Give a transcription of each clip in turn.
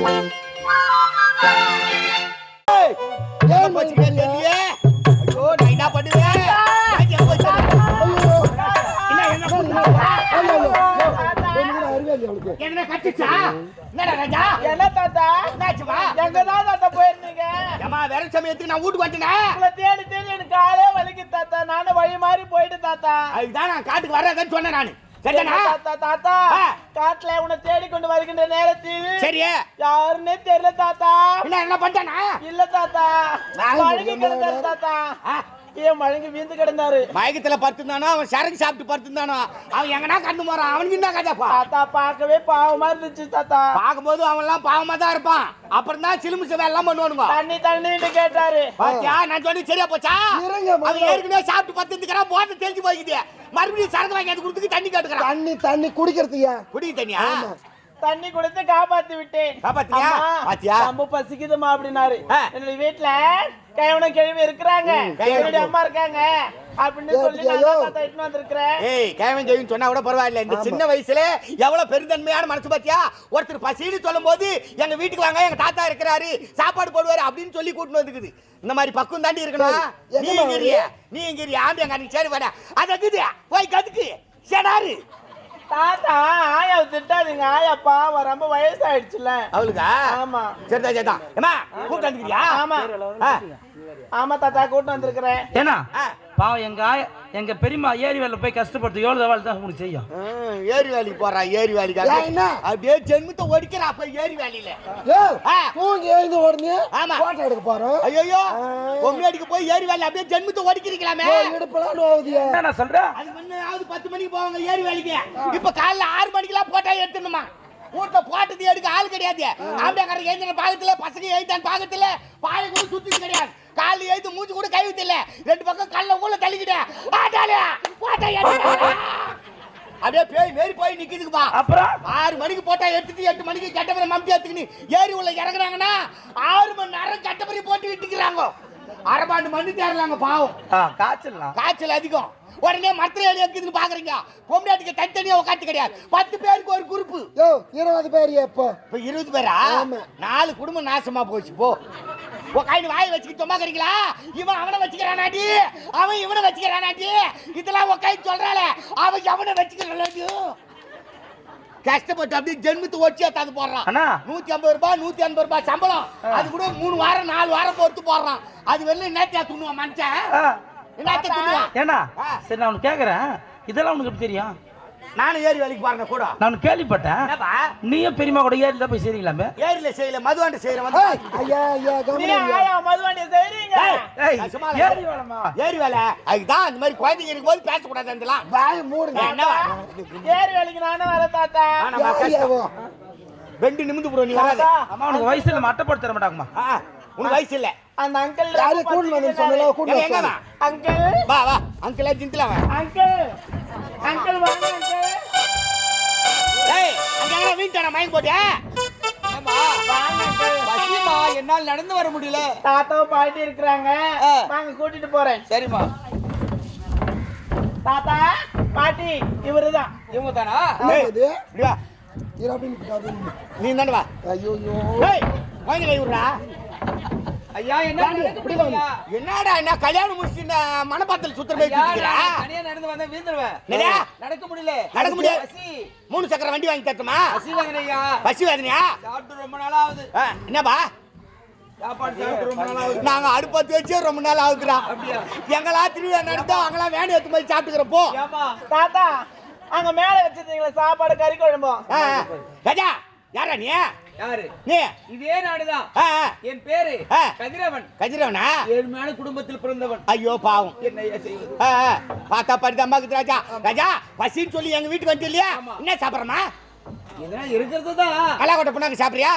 என்ன பண்ணுவேன்? என்ன கட்டிச்சா? என்னடா ராஜா? என்ன தாத்தா? என்னாச்சுமா? எங்க தான் தாத்தா போயிருந்தீங்க? ஏமா வேற சமயத்துக்கு நான் வீட்டுக்கு வந்துட்டேன். உங்களை தேடி தேடி எனக்கு காலே வலிக்குது தாத்தா. நானும் வழி மாறி போயிட்டு தாத்தா. அதுதான் நான் காட்டுக்கு வர்றதுன்னு சொன்னேன் நானு. சரிதானா? தாத்தா தாத்தா காட்டுல உன்னை தேடி கொண்டு வருகின்ற நேரத்தில் சரி யாருன்னே தெரியல தாத்தா. என்ன பண்ணிட்டானா? இல்ல தாத்தா மழங்கி கிடந்தாரு தாத்தா. ஏன் மழங்கி வீந்து கிடந்தாரு? மயக்கத்துல படுத்திருந்தானோ அவன் சரக்கு சாப்பிட்டு படுத்திருந்தானோ அவன் எங்கன்னா கண்டு போறான். அவனுக்கு என்ன கதைப்பா? தாத்தா பார்க்கவே பாவமா இருந்துச்சு தாத்தா. பார்க்கும்போது அவன் எல்லாம் பாவமா தான் இருப்பான். அப்புறம் தான் சிலும்பு சேவை எல்லாம் பண்ணுவானுங்க. தண்ணி தண்ணின்னு கேட்டாரு. பாத்தியா நான் சொல்லி சரியா போச்சா? அவன் ஏற்கனவே சாப்பிட்டு படுத்துக்கிறான். போட்டு தெளிச்சு போய்க்குது. மறுபடியும் சரக்கு வாங்கி அது கொடுத்துக்கு தண்ணி கேட்டுக்கிறான். தண்ணி குடிக்கிறதுயா? குடிக்க தண்ணியா? தண்ணி கொடுத்து காப்பாத்தி விட்டேன். காப்பாத்தியா? பாத்தியா? ரொம்ப பசிக்குதுமா அப்படினாரு. என்னுடைய வீட்டுல கைவன கிழவி இருக்கிறாங்க, என்னுடைய அம்மா இருக்காங்க அப்படின்னு சொல்லி நான் தாத்தா இட்டுன்னு வந்திருக்கிறேன். ஏய் கைவன் ஜெயின்னு சொன்னா கூட பரவாயில்ல. இந்த சின்ன வயசுல எவ்வளவு பெருந்தன்மையான மனசு பாத்தியா? ஒருத்தர் பசின்னு சொல்லும் போது எங்க வீட்டுக்கு வாங்க எங்க தாத்தா இருக்கிறாரு சாப்பாடு போடுவாரு அப்படின்னு சொல்லி கூட்டின்னு வந்துக்குது. இந்த மாதிரி பக்குவம் தாண்டி இருக்கணும். நீ எங்கிறியா ஆம்பி எங்க அன்னைக்கு சரி வாடா அதுக்குது போய் கதுக்கு சேடாரு. தாத்தா ஆயா திட்டாதீங்க. ஆயா பாவம் ரொம்ப வயசாயிடுச்சுல அவளுக்கா? ஆமா சரிதா சரிதான். ஏமா கூப்பிட்டு வந்துக்கிறியா? ஆமா ஆமா தாத்தா கூட்டு வந்திருக்கிறேன். ஏன்னா பாவம் எங்க பெரியம்மா ஏரி வேலை போய் கஷ்டப்பட்டு எவ்வளவு வேலை தான் உங்களுக்கு செய்யும். ஏரி வேலைக்கு போறா. ஏரி வேலைக்கு அப்படியே ஜென்மத்தை ஒடிக்கிறா. அப்ப ஏரி வேலையில தூங்கி எழுந்து உடனே ஆமா போட்டோ எடுக்க போறோம். ஐயோ பொம்மையடிக்கு போய் ஏரி வேலை அப்படியே ஜென்மத்தை ஒடிக்கிறீங்களாமே. என்ன சொல்றேன்? அது முன்னாவது 10 மணிக்கு போவாங்க ஏரி வேலைக்கு. இப்ப காலைல 6 மணிக்கெல்லாம் போட்டா எடுத்துணுமா? வீட்டுல போட்டது எடுக்க ஆள் கிடையாது. ஆம்பியாக்காரர் எழுந்தின பாகத்துல பசங்க எழுத்தான் பாகத்துல பாயை கூட சுத்தி கிடையாது. காலில் எழுத்து மூச்சு கூட கைவிட்டு இல்ல. 2 பக்கம் கல்ல உள்ள தள்ளிக்கிட்டேன். அப்படியே பேய் மேரி போய் நிக்குதுக்குப்பா. அப்புறம் 6 மணிக்கு போட்டா எடுத்துட்டு 8 மணிக்கு கட்டப்பரை மம்டி எடுத்துக்கின்னு ஏரி உள்ள இறங்குறாங்கன்னா 6 மணி நேரம் கட்டப்பரை போட்டு விட்டுக்கிறாங்க. அரபாண்டு மண்ணு தேரலாங்க பாவம். காய்ச்சல் அதிகம். உடனே மரத்துல ஏறி இருக்குதுன்னு பாக்குறீங்க. பொம்னாட்டிக்கு தனித்தனியா உட்காந்து கிடையாது. 10 பேருக்கு ஒரு குரூப். 20 பேர். இப்போ 20 பேரா? 4 குடும்பம் நாசமா போச்சு. போ உட்காந்து வாய் வச்சுக்கிட்டு சொன்னாக்கிறீங்களா? இவன் அவனை வச்சுக்கிறானாட்டி அவன் இவனை வச்சுக்கிறானாட்டி இதெல்லாம் உட்காந்து சொல்றாள அவன் எவனை வச்சுக்கிறானாட்டி கஷ்டப்பட்டு அப்படியே ஜென்மத்து ஒடிச்சே தாந்து போடுறான். 150 ரூபாய் 180 ரூபாய் சம்பளம். அது கூட 3 வாரம் 4 வாரம் பொறுத்து போடுறான். அது வெளில என்னத்தியா துண்ணுவான் மனுஷன்? என்னத்தியா துண்ணுவான்? ஏன்னா சரி நான் உனக்கு கேட்கறேன். இதெல்லாம் உனக்கு எப்படி தெரியும்? நானும் ஏரி வேலைக்கு பாருங்க கூட. நான் கேள்விப்பட்டேன். நீயும் பெரியமா கூட ஏரியில போய் செய்றீங்களாமே. ஏரியில செய்யல மதுவாண்டி செய்யறேன். ஐயா மதுவாண்டி செய்றீங்க? ஏரி வேலைமா? ஏரி வேலை அதுதான். அந்த மாதிரி குழந்தைங்க இருக்கும்போது பேசக்கூடாது. அதெல்லாம் வாய் மூடுங்க. ஏரி வேலைக்கு நானும் வர தாத்தா. வெண்டு நிமிந்து போற. நீ வராத. அம்மா உனக்கு வயசு இல்ல அட்டைப்பட்டு தர மாட்டாங்கம்மா. உனக்கு வயசு இல்ல. அந்த அங்கிள் யாரே கூட்டி வந்து சொன்னல கூட்டி எங்க அங்கிள் வா வா அங்கிள் ஜிந்தல வா அங்கிள் வாங்க அங்கிள். ஏய் அங்க வீட்டான மைக் போடியா? ஏமா வாங்க அங்கிள். பசிமா என்னால நடந்து வர முடியல. தாத்தாவும் பாட்டி இருக்காங்க. வாங்க கூட்டிட்டு போறேன். சரிமா. தாத்தா பாட்டி இவருதான். இவங்க தானா? ஏய் இது வா நீ தானே வா. ஐயோ ஏய் வாங்க கை விடுறா. ஐயா என்னடா என்ன கல்யாணம் முடிச்சு மணப்பாத்தில் சுத்தர போய் தனியா நடந்து வந்தா வீந்துருவேன். நடக்க முடியாது. 3 சக்கர வண்டி வாங்கி தட்டுமா? பசி வேதனையா? சாப்பிட்டு ரொம்ப நாள் ஆகுது. என்னப்பா சாப்பாடு சாப்பிட்டு ரொம்ப நாள் ஆகுது. நாங்க அடுப்பத்து வச்சே ரொம்ப நாள் ஆகுதுடா. எங்களா திருவிழா நடந்தா அங்கெல்லாம் வேணும் எடுத்து போய் சாப்பிட்டுக்கிறப்போ. தாத்தா அங்க மேல வச்சிருந்தீங்களா சாப்பாடு கறி குழம்பு? ராஜா யாரா நீ? யாரு நீ? இதே நாடுதான். என் பேரு கதிரவன். கதிரவனா? ஏழ்மையான குடும்பத்தில் பிறந்தவன். ஐயோ பாவம். என்ன செய்வது? பாத்தா பரிதம்மாக்குது ராஜா. ராஜா பசின்னு சொல்லி எங்க வீட்டுக்கு வந்து இல்லையா? என்ன சாப்பிடறமா? இதெல்லாம் இருக்கிறதுதான். கலாக்கொட்டை புண்ணாக்கு சாப்பிடுறியா?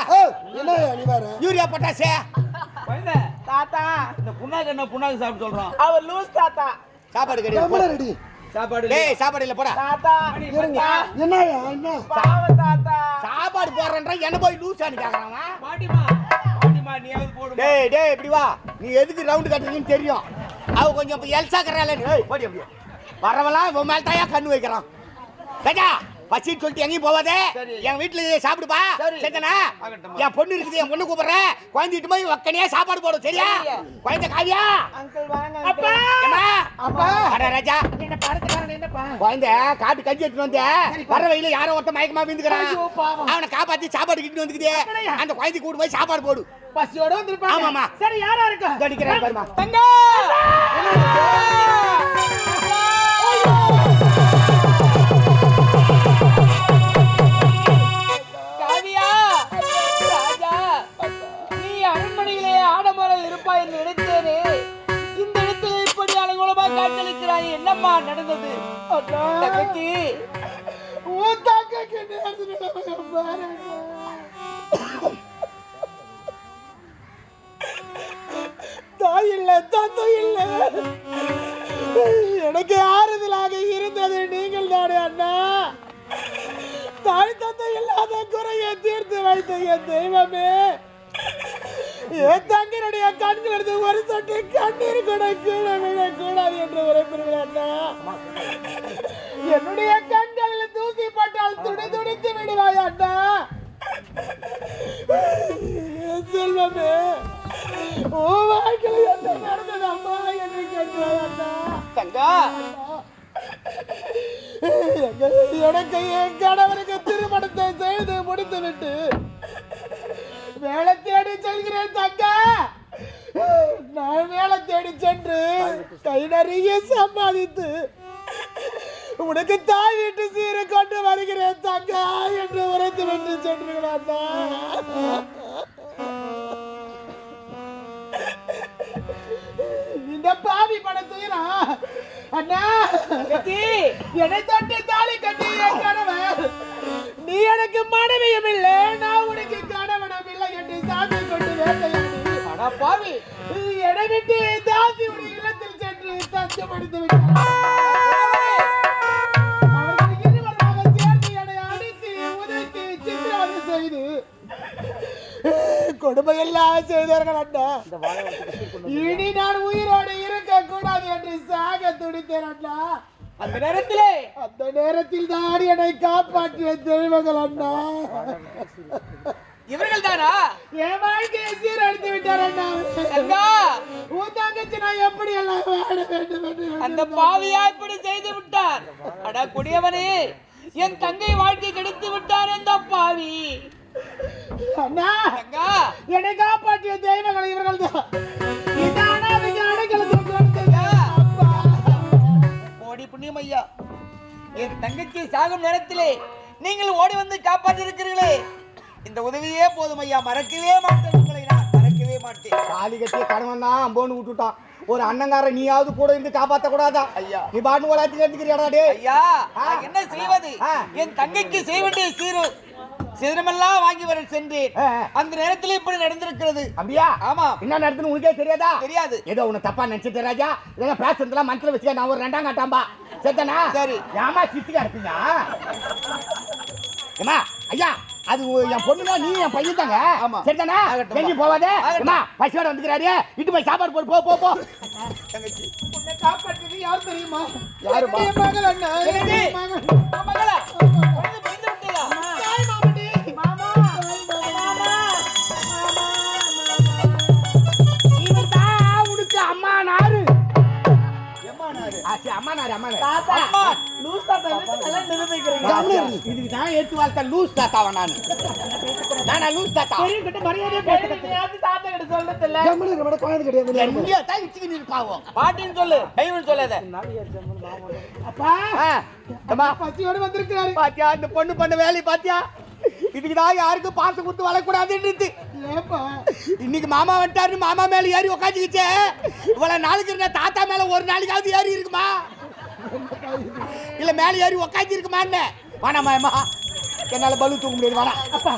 என்ன நீ வர யூரியா பொட்டாசே தாத்தா இந்த புண்ணாக்கு என்ன புண்ணாக்கு சாப்பிட்டு சொல்றான்? அவர் லூஸ் தாத்தா. சாப்பாடு கிடையாது. ரெடி சாப்பாடு டேய் சாப்பாடு இல்ல போடா. தாத்தா என்னயா என்ன பாவம் தாத்தா. சாப்பாடு போறேன்றா என்ன போய் லூசான்னு கேக்குறாங்க. பாட்டிமா நீயாவது போடு. டேய் இப்படி வா. நீ எதுக்கு ரவுண்ட் கட்டுறீங்கன்னு தெரியும். அவ கொஞ்சம் எல்சா கறால. ஏய் போடி அப்படியே. வரவலாம் உன் மேல தாயா கண்ணு வைக்கறான். ராஜா பசின்னு சொல்லிட்டு எங்கேயும் போவாதே. சரி. என் வீட்டுல சாப்பிடுப்பா. சரி. சரிதானா? ஆகட்டும். என் பொண்ணு இருக்குது, என் பொண்ணு கூப்பிடுறேன். குழந்தைட்டு போய் வக்கனையா சாப்பாடு போடும். சரியா? சரியா. குழந்தை காவியா. அங்கிள் வாங்க அப்பா. uncle. அப்பா. அட ராஜா. என்ன படத்துக்காரன் என்னப்பா குழந்தை காட்டு கஞ்சி எடுத்துட்டு வந்து வர வழியில யாரோ ஒருத்த மயக்கமா விழுந்துக்கிறான். ஐயோ, பாவம். அவனை காப்பாத்தி சாப்பாடு கிட்டு வந்துக்குதே. அந்த குழந்தை கூட்டு போய் சாப்பாடு போடு. பசியோட வந்திருப்பாங்க. ஆமாமா. சரி யாரா இருக்கா அடிக்கிறேன் பாருமா. தங்கா காவியா ராஜா நீ அரண்மனையிலே ஆடம்பரம் இருப்பாய் என்று நினைத்தேனே. இந்த இடத்தில் இப்படி அலங்கோலமாக காட்சியளிக்கிறாய். என்னம்மா நடந்தது? தங்கச்சி தாய் இல்ல தந்தை இல்ல எனக்கு ஆறுதலாக இருந்தது நீங்கள் தானே அண்ணா. தாய் தந்தை இல்லாத குறையை தீர்த்து வைத்த என் தெய்வமே, என் தங்கனுடைய கண்களிலிருந்து ஒரு சொட்டு கண்ணீர் கூட கீழே விழக்கூடாது என்று உரைப்பீர்கள் அண்ணா. என்னுடைய கண்களில் தூசி பட்டால் துடி துடித்து விடுவாய் அண்ணா. என் செல்வமே, உன் வாழ்க்கையில் என்ன நடந்தது அம்மா என்று கேட்கிறாய் அண்ணா. தங்கா எனக்கு என் கணவருக்கு திருமணத்தை செய்து முடித்து விட்டு வேலை தேடி செல்கிறேன் தங்கா. நான் வேலை தேடி சென்று கை நிறைய சம்பாதித்து உனக்கு தாய் வீட்டு சீரை கொண்டு வருகிறேன் தங்கா என்று உரைத்து விட்டு சென்றுகிறான். இந்த பாவி படத்துயிரா அண்ணா, என்னை தொட்டு தாலி கட்டி என் கணவன், நீ எனக்கு மனைவியும் இல்லை, நான் உனக்கு கணவனும் இல்லை என்று சாமி கொண்டு வேட்டையாடி அடா பாவி என்னை விட்டு தாசி உடைய இல்லத்தில் சென்று தஞ்சு படித்து விட்டார். அவர்கள் இருவராக சேர்ந்து என்னை அடித்து உதைத்து சித்திரவதை செய்து கொடுமை எல்லாம் செய்தார்கள் அண்ணா. இனி நான் உயிரோடு இருக்க கூடாது என்று சாக துடித்தேன் அண்ணா. அந்த நேரத்திலே அந்த நேரத்தில் தான் என்னை காப்பாற்றிய தெய்வங்கள் அண்ணா. இவர்கள் தானா? என் வாழ்க்கையை சீரழித்து விட்டார் அண்ணா. தங்கா உன் தங்கச்சி நான் எப்படி எல்லாம் வாழ வேண்டும் என்று அந்த பாவியா இப்படி செய்து விட்டார். அடா கொடியவனே, என் தங்கை வாழ்க்கை கெடுத்து விட்டார் அந்த பாவி. அண்ணா, தங்கா என்னை காப்பாற்றிய தெய்வங்கள் இவர்கள் தான். இதானா நீங்க அடைக்கலத்துக்கு ஓடி புண்ணியம் ஐயா, என் தங்கச்சி சாகும் நேரத்திலே நீங்கள் ஓடி வந்து காப்பாற்றி இருக்கிறீர்களே, இந்த உதவியே போதும் ஐயா. மறக்கவே மாட்டேன் உங்களை, நான் மறக்கவே மாட்டேன். தாலி கட்டிய கணவன் தான் அம்போன்னு விட்டுட்டான். ஒரு அண்ணங்கார நீயாவது கூட இருந்து காப்பாத்த கூடாதா? ஐயா நீ பாட்டு வளர்த்து எடுத்துக்கிறியாடா டே? ஐயா நான் என்ன செய்வது? என் தங்கைக்கு செய்ய வேண்டிய சிதறமெல்லாம் வாங்கி வர சென்றேன். அந்த நேரத்தில் இப்படி நடந்திருக்கிறது. அப்படியா? ஆமா. என்ன நடந்துன்னு உனக்கே தெரியாதா? தெரியாது. ஏதோ உன்னை தப்பா நினைச்சிட்டு ராஜா, இதெல்லாம் பேசுறதுலாம் மனசுல வச்சுக்க. நான் ஒரு 2ஆம் காட்டாம்பா. சரிதானா? சரி. ஏமா சித்திக்கா இருப்பீங்க? ஏமா ஐயா, அது என் பொண்ணுனா நீ என் பையன் தாங்க. ஆமா. சரிதானா? எங்கேயும் போவாதே. ஏமா பசியோட வந்துக்கிறாரு, இட்டு போய் சாப்பாடு போடு. போ போ போ. தங்கச்சி உன்னை காப்பாற்றியது யார் தெரியுமா? யாருமா? என் மகள் அண்ணா. என்னது? என் மகள். மகளா? குழந்தை பிறந்து விட்டதா? தாய் மாமடி. மாமா. இவன் தான் உனக்கு அம்மா நாரு. எம்மா நாரு? ஆச்சி அம்மா நாரு, அம்மா நாரு. தாத்தா, லூஸ் தாத்தா நல்லா நிரூபிக்கிறீங்க. இதுக்கு தான் ஏத்து வாழ்த்த லூஸ் தாத்தாவா நானு? நானா லூஸ் தாத்தா? பெரியவங்கிட்ட மரியாதையா பேசுறது. தாத்தா கிட்ட சொல்றது இல்ல. குழந்தை கிடையாது. எங்கேயோ தான் இச்சுக்கு இருப்பாவோம். பாட்டின்னு சொல்லு, கைவின்னு சொல்லாத. அப்பா, அம்மா பசியோடு வந்திருக்கிறாரு. பாத்தியா இந்த பொண்ணு பண்ண வேலையை பாத்தியா? இதுக்கு தான் யாருக்கும் பாசம் கொடுத்து வளரக்கூடாதுன்றது. ஏப்பா, இன்னைக்கு மாமா வந்துட்டாருன்னு மாமா மேல ஏறி உக்காந்துக்கிச்சே. இவ்வளவு நாளைக்கு இருந்த தாத்தா மேல ஒரு நாளைக்காவது ஏறி இருக்குமா? இல்ல மேல ஏறி உக்காந்து இருக்குமான்னு வேணாமா? என்னால பலு தூக்க முடியாது. வேணாம் அப்பா,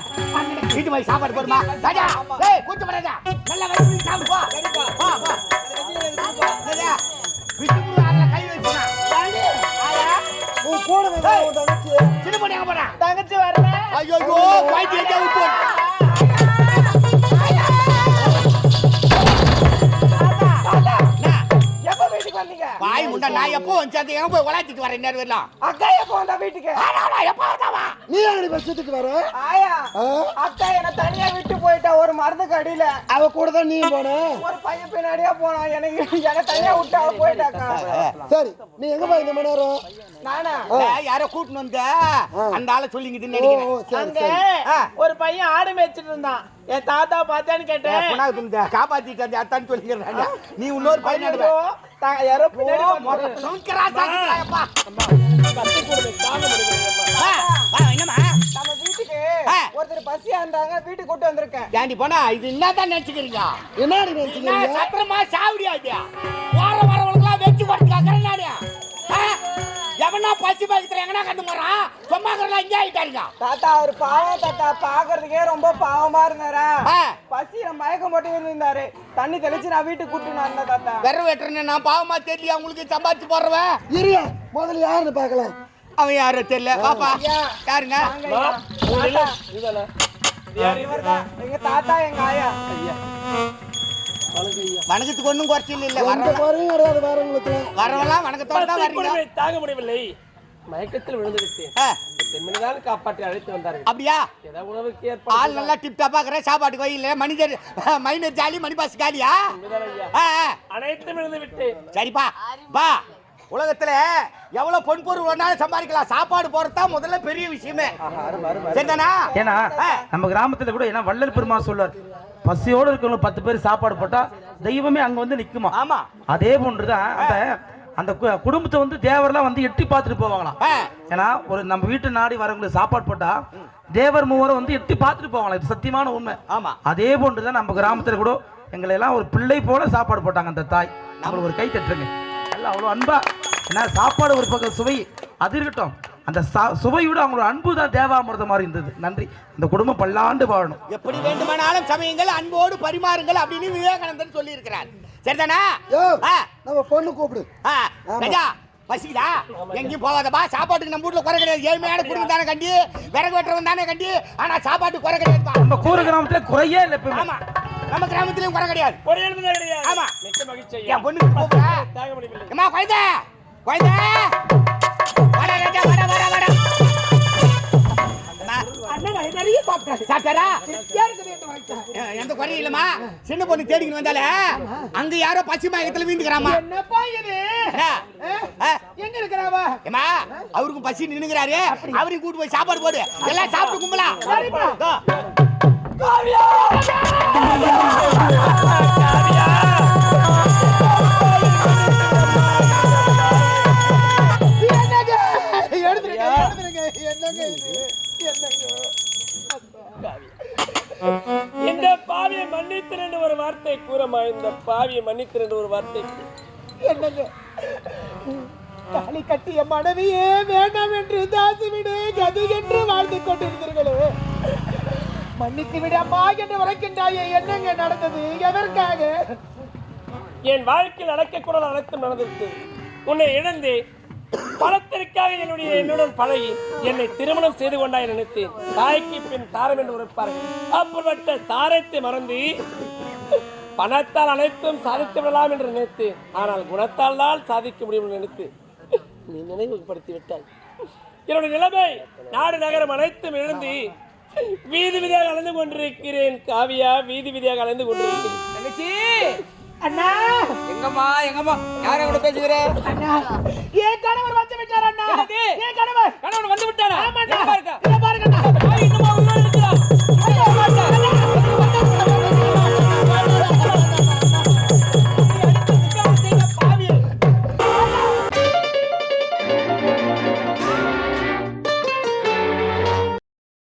வீட்டு மாதிரி சாப்பாடு போடுமா ராஜா? ஏய் கூச்ச படாதா, நல்லா வச்சு சாப்பிடு போ. சரிப்பா. வா வா. ராஜா விஷ்ணு அதுல கை வச்சுனா உன் கூட வந்து உன் தங்கச்சி சின்ன பொண்ணு எங்க போறா? தங்கச்சி வரல. ஐயோ வாய்க்கு எங்க விட்டு எப்ப வீட்டுக்கு வந்தீங்க? வாய் உன்னை நான் எப்போ வந்து அந்த எங்க போய் உலாத்திட்டு வரேன் நேரம் வரலாம் அக்கா எப்போ வந்தா வீட்டுக்கு எப்போ வந்தாவா நீ எங்கடி பஸ்ஸுக்கு வர ஆயா அக்கா என்ன தனியா விட்டு போயிட்டா ஒரு மரத்துக்கு அடியில அவ கூட தான் நீ போன ஒரு பையன் பின்னாடியே போனா எனக்கு தனியா விட்டு அவ போயிட்டாக்கா சரி நீ எங்க போய் இந்த மணி நேரம் நானா யாரோ கூட்டின்னு வந்த அந்த ஆளை சொல்லிங்குதுன்னு நினைக்கிறேன் அங்க ஒரு பையன் ஆடு மேய்ச்சிட்டு இருந்தான் என் தாத்தா பார்த்தான்னு கேட்டேன் காப்பாத்திட்டு அந்த அத்தான்னு சொல்லிக்கிறாங்க நீ இன்னொரு பையன் ஐயோ, யாரோ பின்னாடி பார்த்தாரு. என்னமா நம்ம வீட்டுக்கு ஒருத்தர் பசியா இருந்தாங்க வீட்டுக்கு கூட்டு வந்திருக்கேன் ஏண்டி போனா இது என்னதான் நினைச்சுக்கிறீங்க என்னடி நினைச்சுக்கிறீங்க சத்திரமா சாவடியா வார வரவங்களுக்குலாம் வச்சு கொடுத்துக்காக்கிறேன் நானு எவனா பசி பாய்க்கிற எங்கனா கண்டு போறான் சொம்மாக்கிறலாம் இங்கே ஆயிட்டாருங்க தாத்தா அவர் பாவம் தாத்தா பாக்குறதுக்கே ரொம்ப பாவமா இருந்தாரா பசியில மயக்கம் போட்டு இருந்தாரு தண்ணி தெளிச்சு நான் வீட்டுக்கு கூட்டு வந்தேன் தாத்தா வெற வெட்டுறேன்னு நான் பாவமா தெரியல உங்களுக்கு சம்பாதிச்சு போடுறவன் இரியா முதல்ல யாருன்னு பார்க்கலாம் அவன் யாரும் தெரியல பாப்பா யாருங்க இவர்தான் எங்க தாத்தா எங்க ஆயா வணக்கத்துக்கு ஒண்ணும் குறைச்சல் இல்ல எந்த குறையும் கிடையாது வேற உங்களுக்கு வரவெல்லாம் வணக்கத்தோட தான் வர்றீங்க தாங்க முடியவில்லை மயக்கத்தில் விழுந்து விட்டேன் பெண்மணிதான் காப்பாற்றி அழைத்து வந்தார்கள் அப்படியா ஏதாவது உணவுக்கு ஏற்பாடு ஆள் நல்லா டிப் டாப்பா இருக்கிற சாப்பாட்டு கோயில் மனிதர் மைனர் ஜாலி மணி பாஸ் காலியா அனைத்தும் விழுந்து விட்டேன் சரிப்பா பா உலகத்துல எவ்வளவு பொன் பொருள் வேணாலும் சம்பாதிக்கலாம் சாப்பாடு போறதுதான் முதல்ல பெரிய விஷயமே சரிதானா ஏன்னா நம்ம கிராமத்துல கூட ஏன்னா வள்ளல் பெருமாள் சொல்றார் பசியோடு இருக்கவங்க 10 பேர் சாப்பாடு போட்டா தெய்வமே அங்க வந்து நிக்குமா ஆமா அதே போன்றுதான் அந்த குடும்பத்தை வந்து தேவர்லாம் வந்து எட்டி பார்த்துட்டு போவாங்களாம் ஏன்னா ஒரு நம்ம வீட்டு நாடி வரவங்களுக்கு சாப்பாடு போட்டா தேவர் மூவரை வந்து எட்டி பார்த்துட்டு போவாங்களாம் இது சத்தியமான உண்மை ஆமா அதே போன்றுதான் நம்ம கிராமத்துல கூட எங்களை எல்லாம் ஒரு பிள்ளை போல சாப்பாடு போட்டாங்க அந்த தாய் நம்மளுக்கு ஒரு கை தட்டுருங்க எல்லாம் அவ்வளோ அன்பா ஏன்னா சாப்பாடு ஒரு பக்கம் சுவை அது இருக்கட்டும் அந்த சுவையோட அவங்களோட அன்பு தான் தேவாமிர்த மாதிரி இருந்தது நன்றி இந்த குடும்பம் பல்லாண்டு வாழணும் எப்படி வேண்டுமானாலும் சமயங்கள் அன்போடு பரிமாறுங்கள் அப்படின்னு விவேகானந்தர் சொல்லி இருக்கிறார் சரிதானா நம்ம பொண்ணு கூப்பிடு ராஜா பசிக்குதா எங்கேயும் போகாதப்பா சாப்பாட்டுக்கு நம்ம வீட்டுல குறை கிடையாது ஏழ்மையான குடும்பம் தானே கண்டி விறகு வெட்டுறவன் தானே கண்டி ஆனா சாப்பாட்டுக்கு குறை கிடையாதுப்பா நம்ம கூற கிராமத்துல குறையே இல்லை ஆமா நம்ம கிராமத்திலயும் குறை கிடையாது ஒரு எழுபது கிடையாது ஆமா மிக்க மகிழ்ச்சி என் பொண்ணுக்கு கூப்பிடா தாங்க முடியவில்லை அம்மா குழந்தை குழந்தை வர ராஜா வர வர வர அண்ணன் நிறைய சாப்பிட்டாரு சாப்பிட்டாரா யாருக்கு என்று வாங்கிட்டாரு எந்த குறையும் இல்லம்மா சின்ன பொண்ணு தேடிக்கிட்டு வந்தாலே அங்க யாரோ பசி மயக்கத்துல வீந்துக்கிறாமா என்னப்பா இது எங்க இருக்கிறாவா ஏமா அவருக்கும் பசி நின்னுக்கிறாரு அவரையும் கூட்டு போய் சாப்பாடு போடு எல்லாம் சாப்பிட்டு கும்பலா இந்த பாவியை மன்னித்திரு என்று ஒரு வார்த்தை கூறமா இந்த பாவியை மன்னித்திரு என்று ஒரு வார்த்தை என்னங்க தாலி கட்டிய மனைவியே வேண்டாம் என்று தாசிவிடு கதி என்று வாழ்ந்து கொண்டிருந்தீர்களே மன்னித்து விட அம்மா என்று உரைக்கின்றாயே என்னங்க நடந்தது எதற்காக என் வாழ்க்கையில் நடக்கக்கூடாத அனைத்தும் நடந்திருக்கு உன்னை இழந்து பணத்திற்காக என்னுடன் பழகி என்னை திருமணம் செய்து கொண்டாய் நினைத்தேன் தாய்க்கு பின் தாரம் என்று உரைப்பார்கள் அப்படிப்பட்ட தாரத்தை மறந்து பணத்தால் அனைத்தும் சாதித்து விடலாம் என்று நினைத்தேன் ஆனால் குணத்தால் தான் சாதிக்க முடியும் என்று நினைத்து நீ நினைவுபடுத்தி விட்டாய் என்னுடைய நிலைமை நாடு நகரம் அனைத்தும் இழந்து வீதி வீதியாக அலைந்து கொண்டிருக்கிறேன் காவியா வீதி வீதியாக அலைந்து கொண்டிருக்கிறேன் அண்ணா எங்கம்மா யாரை கூட பேசுகிற அண்ணா என் கணவர் வந்து விட்டார் அண்ணா என் கணவர் கணவன் வந்து விட்டானா ஆமாண்ணா. இதை பாருங்க அண்ணா.